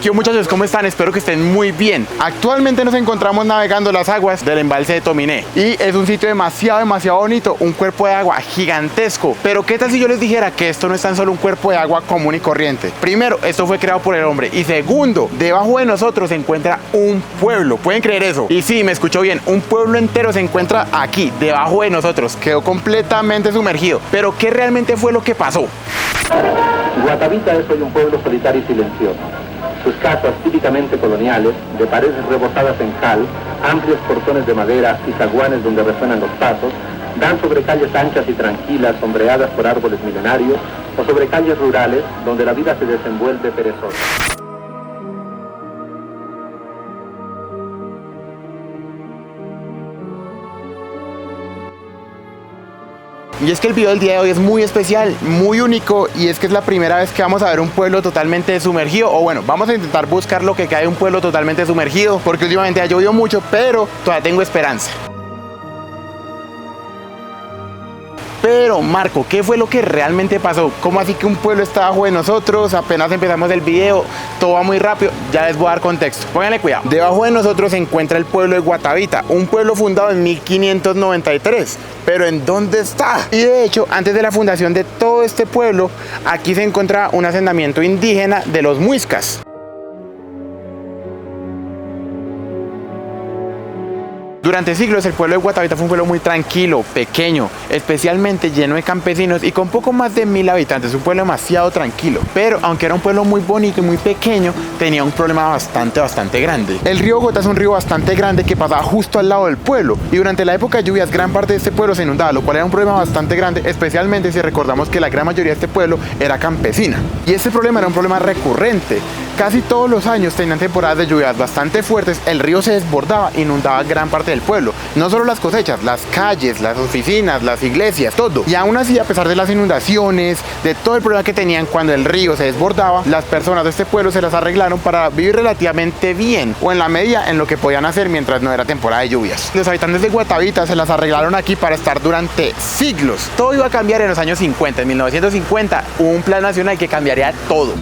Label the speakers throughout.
Speaker 1: Yo, muchachos, ¿cómo están? Espero que estén muy bien. Actualmente nos encontramos navegando las aguas del embalse de Tominé y es un sitio demasiado bonito, un cuerpo de agua gigantesco. Pero ¿qué tal si yo les dijera que esto no es tan solo un cuerpo de agua común y corriente? Primero, esto fue creado por el hombre y segundo, debajo de nosotros se encuentra un pueblo. ¿Pueden creer eso? Y sí, me escuchó bien, un pueblo entero se encuentra aquí, debajo de nosotros. Quedó completamente sumergido. Pero ¿qué realmente fue lo que pasó?
Speaker 2: Guatavita es hoy un pueblo solitario y silencioso. Sus casas típicamente coloniales, de paredes rebozadas en cal, amplios portones de madera y zaguanes donde resuenan los pasos, dan sobre calles anchas y tranquilas sombreadas por árboles milenarios o sobre calles rurales donde la vida se desenvuelve perezosa.
Speaker 1: Y es que el video del día de hoy es muy especial, muy único, y es que es la primera vez que vamos a ver un pueblo totalmente sumergido, o bueno, vamos a intentar buscar lo que cae de un pueblo totalmente sumergido, porque últimamente ha llovido mucho, pero todavía tengo esperanza. Pero Marco, ¿qué fue lo que realmente pasó? ¿Cómo así que un pueblo está bajo de nosotros? Apenas empezamos el video, todo va muy rápido, ya les voy a dar contexto. Pónganle cuidado. Debajo de nosotros se encuentra el pueblo de Guatavita, un pueblo fundado en 1593. Pero ¿en dónde está? Y de hecho, antes de la fundación de todo este pueblo, aquí se encontraba un asentamiento indígena de los muiscas. Durante siglos el pueblo de Guatavita fue un pueblo muy tranquilo, pequeño, especialmente lleno de campesinos y con poco más de 1000 habitantes, un pueblo demasiado tranquilo. Pero aunque era un pueblo muy bonito y muy pequeño, tenía un problema bastante grande. El río Bogotá es un río bastante grande que pasaba justo al lado del pueblo y durante la época de lluvias gran parte de este pueblo se inundaba, lo cual era un problema bastante grande, especialmente si recordamos que la gran mayoría de este pueblo era campesina. Y este problema era un problema recurrente. Casi todos los años tenían temporadas de lluvias bastante fuertes, el río se desbordaba, inundaba gran parte del pueblo, no solo las cosechas, las calles, las oficinas, las iglesias, todo. Y aún así, a pesar de las inundaciones, de todo el problema que tenían cuando el río se desbordaba, las personas de este pueblo se las arreglaron para vivir relativamente bien, o en la medida en lo que podían hacer mientras no era temporada de lluvias. Los habitantes de Guatavita se las arreglaron aquí para estar durante siglos. Todo iba a cambiar en los años 50, en 1950, hubo un plan nacional que cambiaría todo.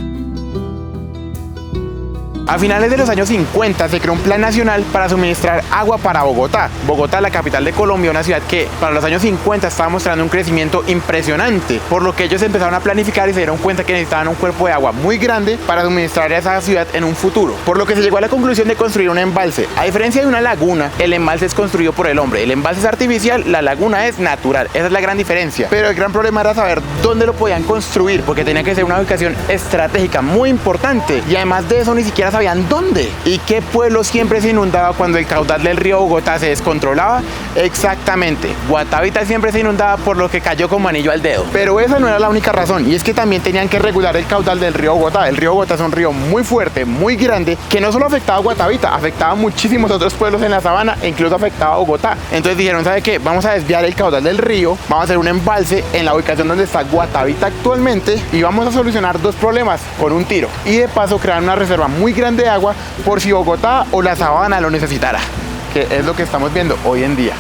Speaker 1: A finales de los años 50 se creó un plan nacional para suministrar agua para Bogotá. Bogotá, la capital de Colombia, una ciudad que para los años 50 estaba mostrando un crecimiento impresionante, por lo que ellos empezaron a planificar y se dieron cuenta que necesitaban un cuerpo de agua muy grande para suministrar a esa ciudad en un futuro, por lo que se llegó a la conclusión de construir un embalse. A diferencia de una laguna, el embalse es construido por el hombre. El embalse es artificial, la laguna es natural. Esa es la gran diferencia. Pero el gran problema era saber dónde lo podían construir, porque tenía que ser una ubicación estratégica muy importante, y además de eso ni siquiera sabían dónde. ¿Y qué pueblo siempre se inundaba cuando el caudal del río Bogotá se descontrolaba? Exactamente, Guatavita siempre se inundaba, por lo que cayó como anillo al dedo. Pero esa no era la única razón, y es que también tenían que regular el caudal del río Bogotá. El río Bogotá es un río muy fuerte, muy grande, que no solo afectaba a Guatavita, afectaba a muchísimos otros pueblos en la sabana e incluso afectaba a Bogotá. Entonces dijeron, ¿sabe qué? Vamos a desviar el caudal del río, vamos a hacer un embalse en la ubicación donde está Guatavita actualmente y vamos a solucionar dos problemas con un tiro. Y de paso crear una reserva muy grande de agua por si Bogotá o la sabana lo necesitara, que es lo que estamos viendo hoy en día.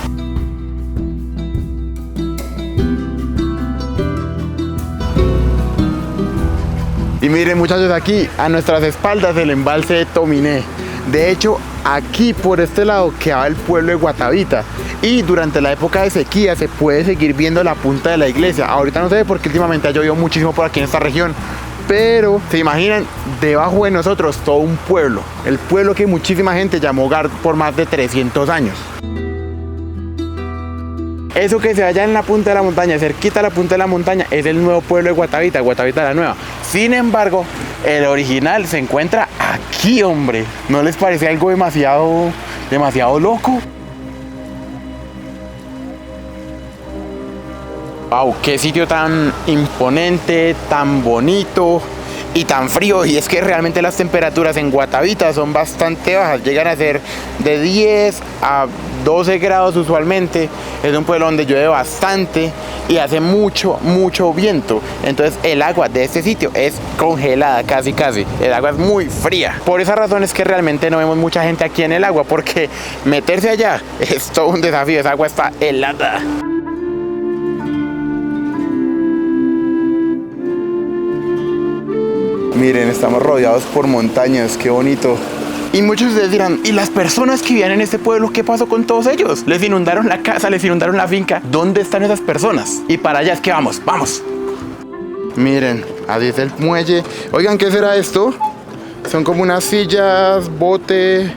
Speaker 1: Y miren, muchachos, aquí a nuestras espaldas el embalse de Tominé. De hecho, aquí por este lado quedaba el pueblo de Guatavita y durante la época de sequía se puede seguir viendo la punta de la iglesia. Ahorita no sé porque últimamente ha llovido muchísimo por aquí en esta región, pero se imaginan debajo de nosotros todo un pueblo, el pueblo que muchísima gente llamó hogar por más de 300 años. Eso que se ve allá en la punta de la montaña, cerquita de la punta de la montaña, es el nuevo pueblo de Guatavita, Guatavita la Nueva. Sin embargo, el original se encuentra aquí, hombre. ¿No les parece algo demasiado loco? Wow, qué sitio tan imponente, tan bonito y tan frío. Y es que realmente las temperaturas en Guatavita son bastante bajas, llegan a ser de 10 a 12 grados usualmente. Es un pueblo donde llueve bastante y hace mucho viento. Entonces el agua de este sitio es congelada, casi. El agua es muy fría. Por esa razón es que realmente no vemos mucha gente aquí en el agua, porque meterse allá es todo un desafío. Esa agua está helada. Miren, estamos rodeados por montañas, qué bonito. Y muchos de ustedes dirán, ¿y las personas que vivían en este pueblo, qué pasó con todos ellos? Les inundaron la casa, les inundaron la finca. ¿Dónde están esas personas? Y para allá es que vamos, vamos. Miren, así es el muelle. Oigan, ¿qué será esto? Son como unas sillas, bote.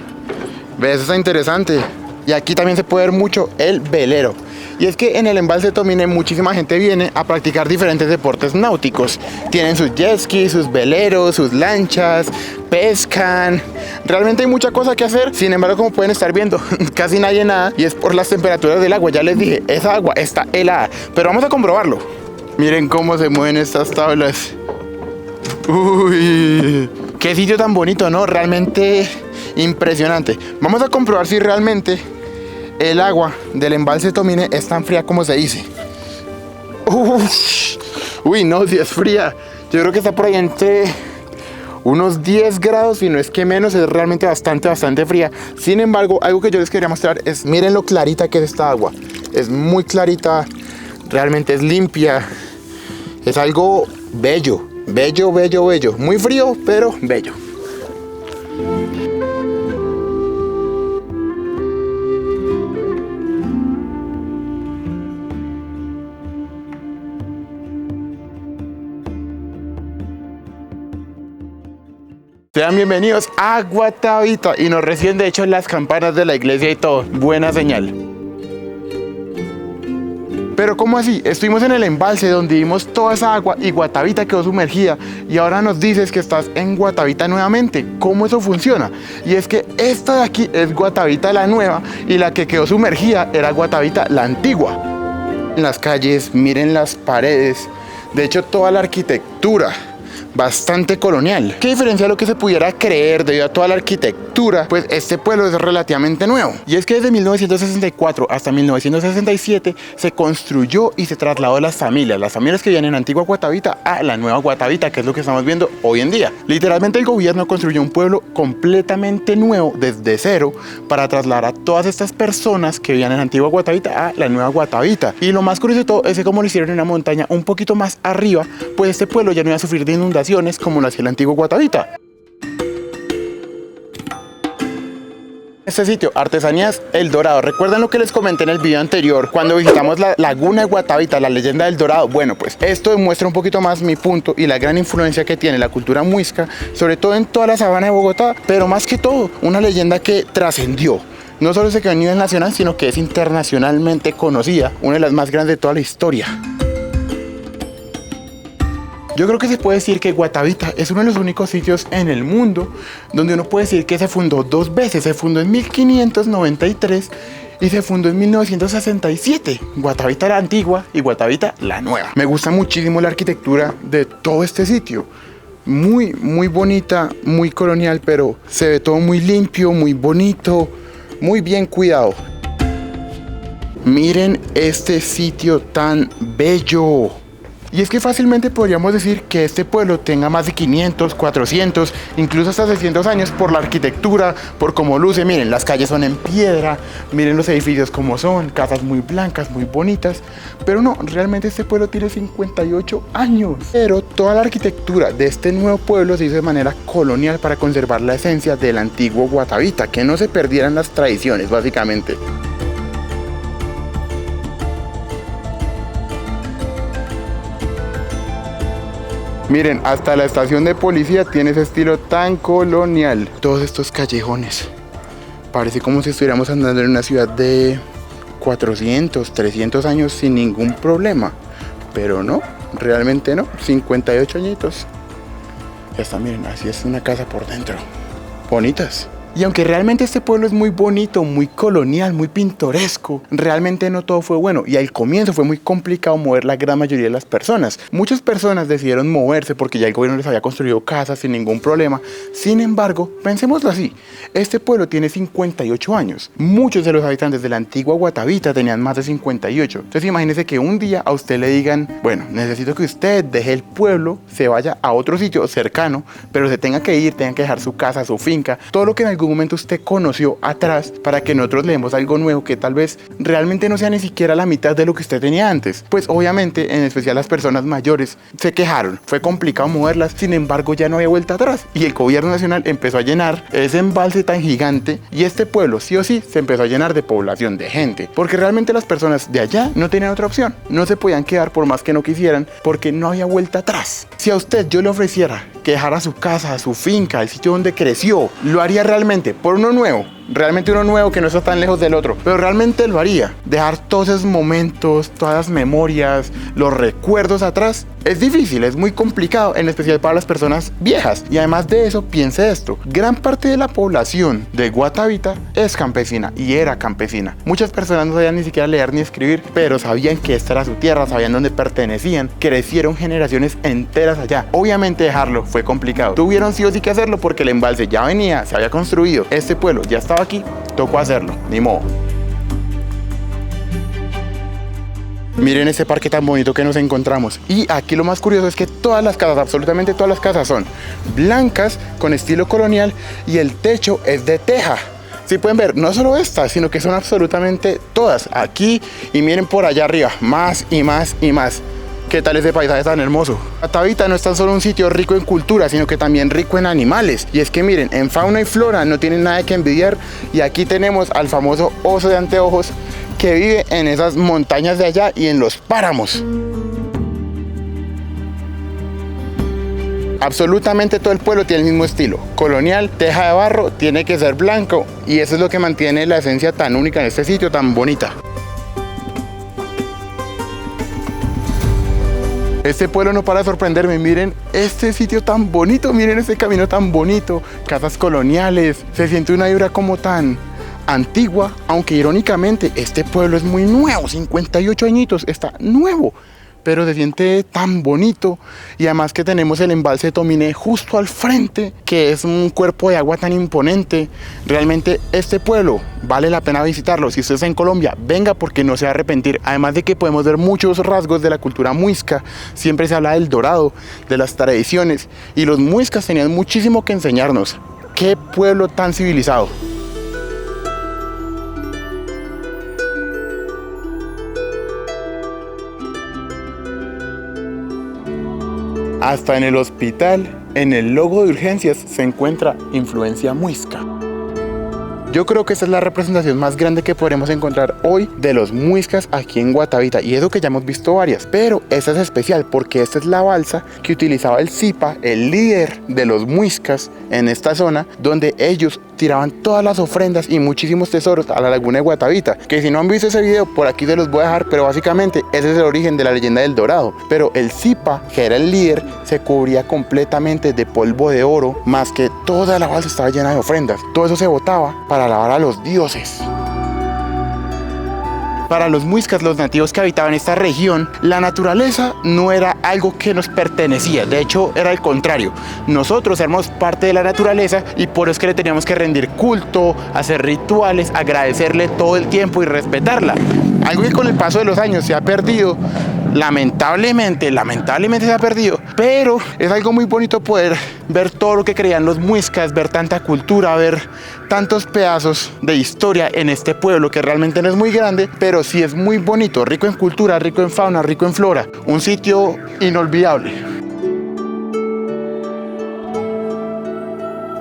Speaker 1: ¿Ves? Eso está interesante. Y aquí también se puede ver mucho el velero. Y es que en el embalse de Tomine muchísima gente viene a practicar diferentes deportes náuticos. Tienen sus jet skis, sus veleros, sus lanchas, pescan. Realmente hay mucha cosa que hacer. Sin embargo, como pueden estar viendo, casi nadie nada. Y es por las temperaturas del agua. Ya les dije, esa agua está helada. Pero vamos a comprobarlo. Miren cómo se mueven estas tablas. Uy, qué sitio tan bonito, ¿no? Realmente impresionante. Vamos a comprobar si realmente el agua del embalse de Tomine es tan fría como se dice. Uy, no, si es fría. Yo creo que está por ahí entre unos 10 grados, si no es que menos. Es realmente bastante fría. Sin embargo, algo que yo les quería mostrar es, miren lo clarita que es esta agua. Es muy clarita, realmente es limpia. Es algo bello, bello. Muy frío, pero bello. Sean bienvenidos a Guatavita y nos reciben de hecho las campanas de la iglesia y todo. Buena señal. Pero ¿cómo así? Estuvimos en el embalse donde vimos toda esa agua y Guatavita quedó sumergida y ahora nos dices que estás en Guatavita nuevamente. ¿Cómo eso funciona? Y es que esta de aquí es Guatavita la nueva y la que quedó sumergida era Guatavita la antigua. En las calles, miren las paredes, de hecho toda la arquitectura. Bastante colonial. ¿Qué diferencia a lo que se pudiera creer debido a toda la arquitectura? Pues este pueblo es relativamente nuevo. Y es que desde 1964 hasta 1967 se construyó y se trasladó las familias que vivían en Antigua Guatavita a la nueva Guatavita, que es lo que estamos viendo hoy en día. Literalmente el gobierno construyó un pueblo completamente nuevo desde cero para trasladar a todas estas personas que vivían en Antigua Guatavita a la nueva Guatavita. Y lo más curioso de todo es que como lo hicieron en una montaña un poquito más arriba, pues este pueblo ya no iba a sufrir de inundaciones como lo hacía el antiguo Guatavita. Este sitio, Artesanías El Dorado. ¿Recuerdan lo que les comenté en el video anterior cuando visitamos la laguna de Guatavita, la leyenda del Dorado? Bueno, pues esto demuestra un poquito más mi punto y la gran influencia que tiene la cultura muisca, sobre todo en toda la sabana de Bogotá, pero más que todo, una leyenda que trascendió. No solo se quedó a nivel nacional, sino que es internacionalmente conocida, una de las más grandes de toda la historia. Yo creo que se puede decir que Guatavita es uno de los únicos sitios en el mundo donde uno puede decir que se fundó dos veces. Se fundó en 1593 y se fundó en 1967. Guatavita la antigua y Guatavita la nueva. Me gusta muchísimo la arquitectura de todo este sitio. Muy bonita, muy colonial, pero se ve todo muy limpio, muy bonito, muy bien cuidado. Miren este sitio tan bello. Y es que fácilmente podríamos decir que este pueblo tenga más de 500, 400, incluso hasta 600 años por la arquitectura, por cómo luce. Miren, las calles son en piedra, miren los edificios como son, casas muy blancas, muy bonitas. Pero no, realmente este pueblo tiene 58 años. Pero toda la arquitectura de este nuevo pueblo se hizo de manera colonial para conservar la esencia del antiguo Guatavita, que no se perdieran las tradiciones, básicamente. Miren, hasta la estación de policía tiene ese estilo tan colonial. Todos estos callejones. Parece como si estuviéramos andando en una ciudad de 400, 300 años sin ningún problema. Pero no, realmente no. 58 añitos. Ya está, miren, así es una casa por dentro. Bonitas. Y aunque realmente este pueblo es muy bonito, muy colonial, muy pintoresco, realmente no todo fue bueno. Y al comienzo fue muy complicado mover la gran mayoría de las personas. Muchas personas decidieron moverse porque ya el gobierno les había construido casas sin ningún problema. Sin embargo, pensémoslo así, este pueblo tiene 58 años. Muchos de los habitantes de la antigua Guatavita tenían más de 58. Entonces imagínense que un día a usted le digan, bueno, necesito que usted deje el pueblo, se vaya a otro sitio cercano, pero se tenga que ir, tenga que dejar su casa, su finca, todo lo que en algún algún momento usted conoció atrás para que nosotros leemos algo nuevo que tal vez realmente no sea ni siquiera la mitad de lo que usted tenía antes. Pues obviamente, en especial las personas mayores, se quejaron. Fue complicado moverlas, sin embargo ya no había vuelta atrás. Y el gobierno nacional empezó a llenar ese embalse tan gigante y este pueblo sí o sí se empezó a llenar de población, de gente. Porque realmente las personas de allá no tenían otra opción. No se podían quedar por más que no quisieran porque no había vuelta atrás. Si a usted yo le ofreciera que dejara su casa, su finca, el sitio donde creció, ¿lo haría realmente por uno nuevo? Realmente uno nuevo que no está tan lejos del otro, pero realmente lo haría. Dejar todos esos momentos, todas las memorias, los recuerdos atrás, es difícil, es muy complicado, en especial para las personas viejas. Y además de eso, piense esto, gran parte de la población de Guatavita es campesina y era campesina. Muchas personas no sabían ni siquiera leer ni escribir, pero sabían que esta era su tierra, sabían dónde pertenecían, crecieron generaciones enteras allá. Obviamente dejarlo fue complicado, tuvieron sí o sí que hacerlo porque el embalse ya venía, se había construido, este pueblo ya estaba aquí, tocó hacerlo, ni modo. Miren ese parque tan bonito que nos encontramos. Y aquí lo más curioso es que todas las casas, absolutamente todas las casas son blancas, con estilo colonial, y el techo es de teja. Si pueden ver, no solo estas, sino que son absolutamente todas. Aquí y miren por allá arriba, más y más y más. ¿Qué tal ese paisaje tan hermoso? Guatavita no es tan solo un sitio rico en cultura, sino que también rico en animales. Y es que miren, en fauna y flora no tienen nada que envidiar. Y aquí tenemos al famoso oso de anteojos que vive en esas montañas de allá y en los páramos. Absolutamente todo el pueblo tiene el mismo estilo. Colonial, teja de barro, tiene que ser blanco. Y eso es lo que mantiene la esencia tan única en este sitio, tan bonita. Este pueblo no para de sorprenderme, miren este sitio tan bonito, miren este camino tan bonito, casas coloniales, se siente una vibra como tan antigua, aunque irónicamente este pueblo es muy nuevo, 58 añitos, está nuevo, pero se siente tan bonito y además que tenemos el embalse de Tominé justo al frente, que es un cuerpo de agua tan imponente. Realmente este pueblo vale la pena visitarlo. Si usted está en Colombia, venga porque no se va a arrepentir. Además de que podemos ver muchos rasgos de la cultura muisca. Siempre se habla del dorado, de las tradiciones, y los muiscas tenían muchísimo que enseñarnos. ¡Qué pueblo tan civilizado! Hasta en el hospital, en el logo de urgencias, se encuentra influencia muisca. Yo creo que esta es la representación más grande que podremos encontrar hoy de los muiscas aquí en Guatavita, y eso que ya hemos visto varias, pero esta es especial porque esta es la balsa que utilizaba el Zipa, el líder de los muiscas en esta zona, donde ellos tiraban todas las ofrendas y muchísimos tesoros a la laguna de Guatavita, que si no han visto ese video, por aquí se los voy a dejar, pero básicamente ese es el origen de la leyenda del Dorado. Pero el Zipa, que era el líder, se cubría completamente de polvo de oro, más que toda la balsa estaba llena de ofrendas. Todo eso se botaba para alabar a los dioses. Para los muiscas, los nativos que habitaban esta región, la naturaleza no era algo que nos pertenecía, de hecho era el contrario. Nosotros éramos parte de la naturaleza y por eso es que le teníamos que rendir culto, hacer rituales, agradecerle todo el tiempo y respetarla. Algo que con el paso de los años se ha perdido, lamentablemente se ha perdido, pero es algo muy bonito poder ver todo lo que creían los muiscas, ver tanta cultura, ver tantos pedazos de historia en este pueblo que realmente no es muy grande, pero sí es muy bonito, rico en cultura, rico en fauna, rico en flora, un sitio inolvidable.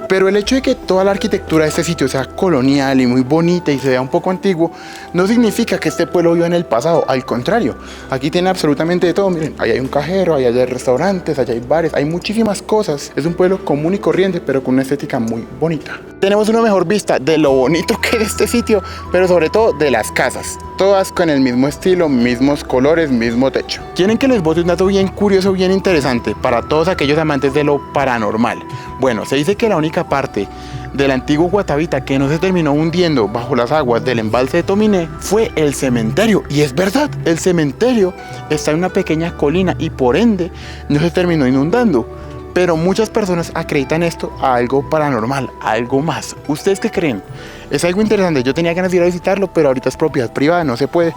Speaker 1: Pero el hecho de que toda la arquitectura de este sitio sea colonial y muy bonita y se vea un poco antiguo, no significa que este pueblo viva en el pasado. Al contrario, aquí tiene absolutamente de todo. Miren, ahí hay un cajero, ahí hay restaurantes, allá hay bares, hay muchísimas cosas. Es un pueblo común y corriente, pero con una estética muy bonita. Tenemos una mejor vista de lo bonito que es este sitio, pero sobre todo de las casas. Todas con el mismo estilo, mismos colores, mismo techo. ¿Quieren que les bote un dato bien curioso, bien interesante para todos aquellos amantes de lo paranormal? Bueno, se dice que la única parte del antiguo Guatavita que no se terminó hundiendo bajo las aguas del embalse de Tominé fue el cementerio. Y es verdad, el cementerio está en una pequeña colina y por ende no se terminó inundando. Pero muchas personas acreditan esto a algo paranormal, a algo más. ¿Ustedes qué creen? Es algo interesante. Yo tenía ganas de ir a visitarlo, pero ahorita es propiedad privada, no se puede.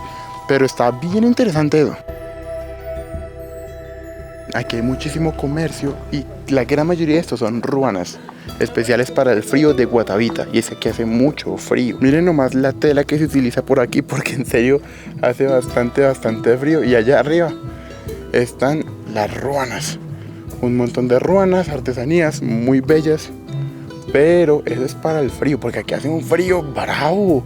Speaker 1: Pero está bien interesante eso. Aquí hay muchísimo comercio y la gran mayoría de estos son ruanas, especiales para el frío de Guatavita. Y es que hace mucho frío. Miren nomás la tela que se utiliza por aquí, porque en serio hace bastante frío. Y allá arriba están las ruanas. Un montón de ruanas, artesanías muy bellas. Pero eso es para el frío, porque aquí hace un frío bravo.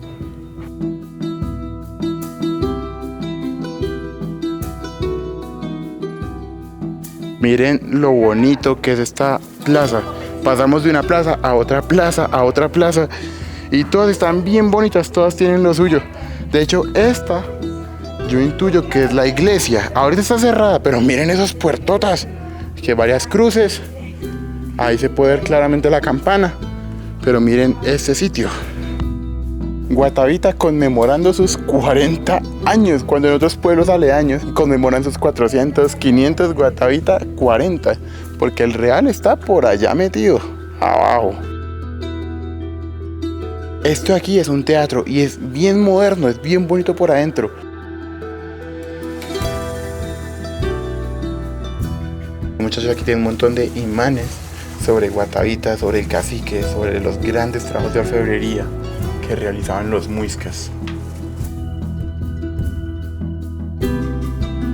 Speaker 1: Miren lo bonito que es esta plaza. Pasamos de una plaza a otra plaza, a otra plaza. Y todas están bien bonitas, todas tienen lo suyo. De hecho, esta, yo intuyo que es la iglesia. Ahorita está cerrada, pero miren esos puertotas. Que varias cruces. Ahí se puede ver claramente la campana. Pero miren este sitio. Guatavita conmemorando sus 40 años, cuando en otros pueblos aledaños conmemoran sus 400, 500, Guatavita 40, porque el real está por allá metido, abajo. Esto aquí es un teatro y es bien moderno, es bien bonito por adentro. Muchachos, aquí tienen un montón de imanes sobre Guatavita, sobre el cacique, sobre los grandes trabajos de orfebrería que realizaban los muiscas.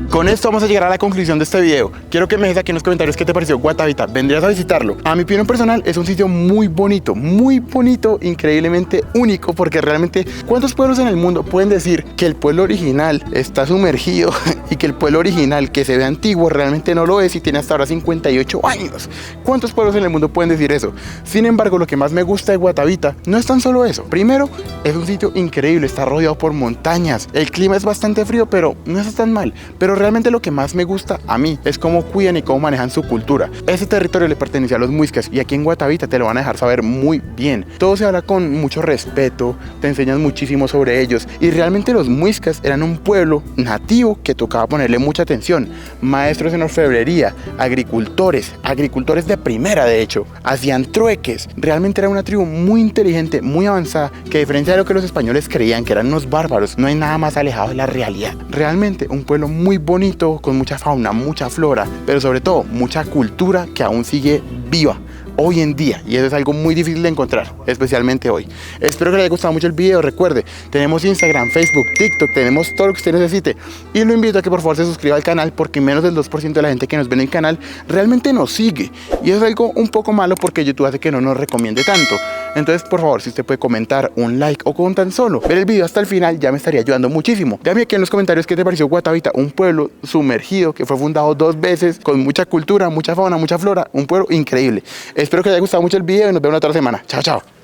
Speaker 1: Con esto vamos a llegar a la conclusión de este video. Quiero que me dejes aquí en los comentarios qué te pareció Guatavita. ¿Vendrías a visitarlo? A mi opinión personal es un sitio muy bonito, increíblemente único, porque realmente ¿cuántos pueblos en el mundo pueden decir que el pueblo original está sumergido y que el pueblo original que se ve antiguo realmente no lo es y tiene hasta ahora 58 años? ¿Cuántos pueblos en el mundo pueden decir eso? Sin embargo, lo que más me gusta de Guatavita no es tan solo eso. Primero, es un sitio increíble, está rodeado por montañas. El clima es bastante frío, pero no está tan mal. Pero realmente lo que más me gusta a mí es cómo cuidan y cómo manejan su cultura. Ese territorio le pertenecía a los muiscas y aquí en Guatavita te lo van a dejar saber muy bien. Todo se habla con mucho respeto, te enseñan muchísimo sobre ellos y realmente los muiscas eran un pueblo nativo que tocaba ponerle mucha atención. Maestros en orfebrería, agricultores de primera de hecho, hacían trueques. Realmente era una tribu muy inteligente, muy avanzada, que a diferencia de lo que los españoles creían que eran unos bárbaros, no hay nada más alejado de la realidad. Realmente un pueblo muy bonito, con mucha fauna, mucha flora, pero sobre todo mucha cultura que aún sigue viva hoy en día, y eso es algo muy difícil de encontrar, especialmente hoy. Espero que les haya gustado mucho el video. Recuerde, tenemos Instagram, Facebook, TikTok, tenemos todo lo que usted necesite, y lo invito a que por favor se suscriba al canal, porque menos del 2% de la gente que nos ve en el canal realmente nos sigue, y eso es algo un poco malo porque YouTube hace que no nos recomiende tanto. Entonces, por favor, si usted puede comentar, un like o con tan solo ver el video hasta el final, ya me estaría ayudando muchísimo. Déjame aquí en los comentarios qué te pareció Guatavita, un pueblo sumergido que fue fundado 2 veces, con mucha cultura, mucha fauna, mucha flora, un pueblo increíble. Espero que les haya gustado mucho el video y nos vemos la otra semana. Chao, chao.